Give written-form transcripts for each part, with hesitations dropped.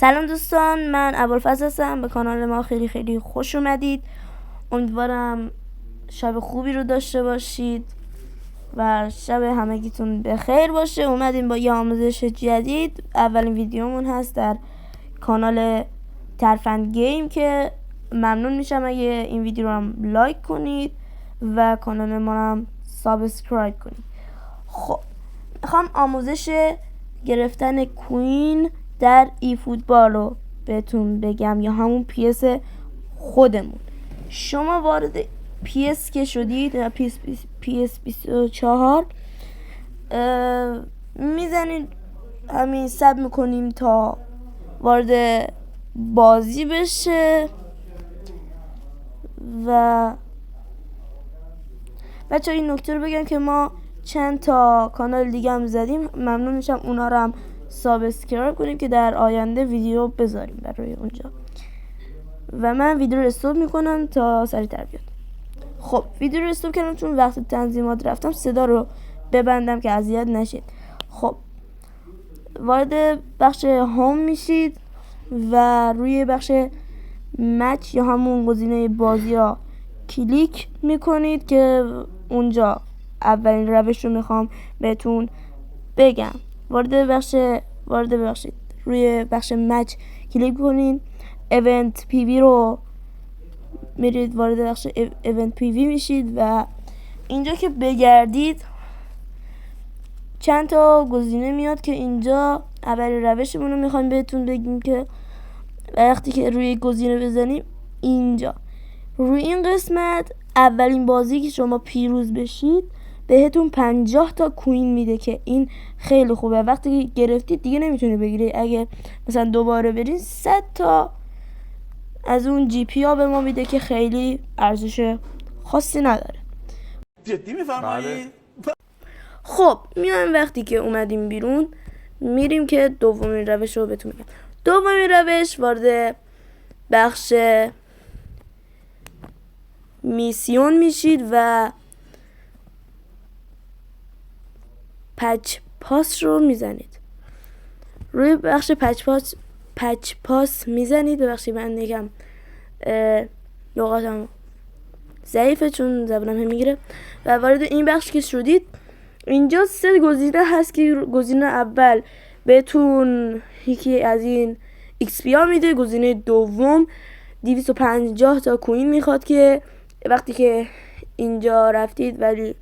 سلام دوستان، من ابوالفضل هستم. به کانال ما خیلی خیلی خوش اومدید. امیدوارم شب خوبی رو داشته باشید و شب همگیتون بخیر باشه. اومدیم با یه آموزش جدید. اولین ویدیومون هست در کانال ترفند گیم که ممنون میشم اگه این ویدیو رو هم لایک کنید و کانال ما هم سابسکرایب کنید. خب میخوام آموزش گرفتن کوین در ای فوتبال رو بهتون بگم، یا همون PS خودمون. شما وارد PS که شدید، PS 24 میزنید، همین سب میکنیم تا وارد بازی بشه. و بچه این نکته رو بگم که ما چند تا کانال دیگه هم زدیم، ممنون میشم اونا رو هم سابسکرایب کنیم که در آینده ویدیو بذاریم برای اونجا. و من ویدیو رو استوب میکنم تا سریعتر بیاد. خب ویدیو رو استوب کردم چون وقت تنظیمات رفتم صدا رو ببندم که اذیت نشید. خب وارد بخش هوم میشید و روی بخش مچ یا همون گزینه بازی ها کلیک میکنید که اونجا اولین روش رو میخوام بهتون بگم. وارد روی بخش مچ کلیک کنید، ایونت پی وی رو میرید، وارد بخش ایونت پی وی میشید و اینجا که بگردید چند تا گزینه میاد که اینجا اولین روشمون رو میخوایم بهتون بگیم که وقتی که روی گزینه بزنیم اینجا روی این قسمت اولین بازی که شما پیروز بشید بهتون 50 تا کوین میده که این خیلی خوبه. وقتی که گرفتید دیگه نمیتونی بگیری. اگه مثلا دوباره برین 100 تا از اون جی پی ها به ما میده که خیلی ارزش خاصی نداره. جدی میفرمایید؟ خب میایم وقتی که اومدیم بیرون میریم که دومین روش رو بهتون میگم. دومین روش وارد بخش میسیون میشید و پچ پاس رو میزنید. روی بخش پچ پاس میزنید. ببخشید من نگم لغاتم ضعیفه چون زبانم میگیره. و وارد این بخش که شدید اینجا 3 گزینه هست که گزینه اول بهتون یکی از این XP ها میده. گزینه دوم 250 تا کوین میخواد که وقتی که اینجا رفتید ولی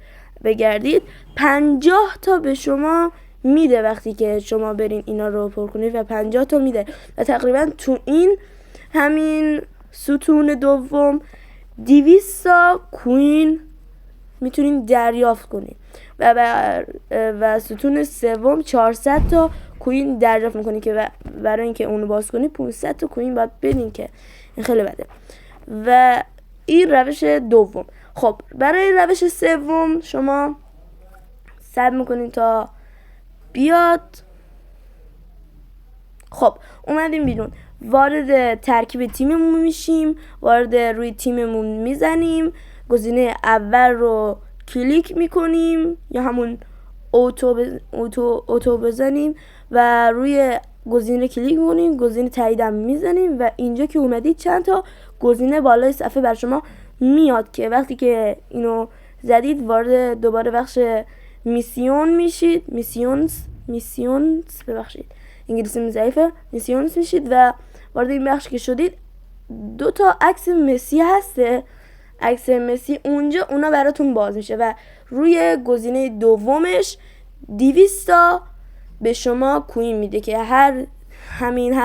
بگردید 50 تا به شما میده. وقتی که شما برین اینا رو پر کنید و 50 تا میده و تقریبا تو این همین ستون دوم 200 تا کوین میتونین دریافت کنید و ستون سوم 400 تا کوین دریافت میکنید که برای اینکه اونو باز کنید 500 تا کوین باید بدین که این خیلی بده. و این روش دوم. خب برای روش سوم شما صبر میکنید تا بیاد. خب اومدیم بیرون، وارد ترکیب تیممون میشیم، وارد روی تیممون میزنیم، گزینه اول رو کلیک میکنیم یا همون اوتو بزنیم و روی گزینه کلیک میکنیم، گزینه تاییدم میزنیم و اینجا که اومدید چند تا گزینه بالای صفحه بر شما میاد که وقتی که اینو زدید وارد دوباره بخش میسیون میشید. میسیونز ببخشید انگلیسی ضعیفه. میسیونز میشید و وارد این بخش که شدید 2 تا عکس مسی هسته. عکس مسی اونجا اونا براتون باز میشه و روی گزینه دومش 200 تا به شما کوین میده که هر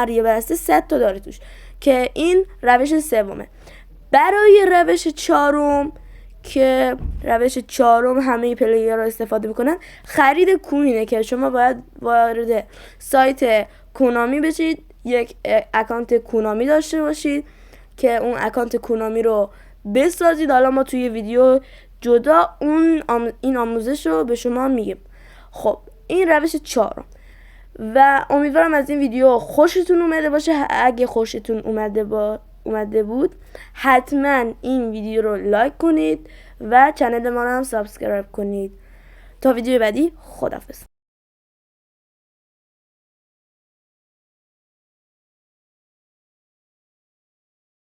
یه بسته 100 تا داره توش که این روش سومه. برای روش چهارم که روش چهارم همه پلیرها استفاده میکنن خرید کوینه که شما باید وارد سایت کونامی بشید، یک اکانت کونامی داشته باشید که اون اکانت کونامی رو بسازید. حالا ما توی ویدیو جدا این آموزش رو به شما میگیم. خب این روش چهارم و امیدوارم از این ویدیو خوشتون اومده باشه. اگه خوشتون اومده بود حتما این ویدیو رو لایک کنید و چنل ما رو هم سابسکرایب کنید. تا ویدیو بعدی، خداحافظ.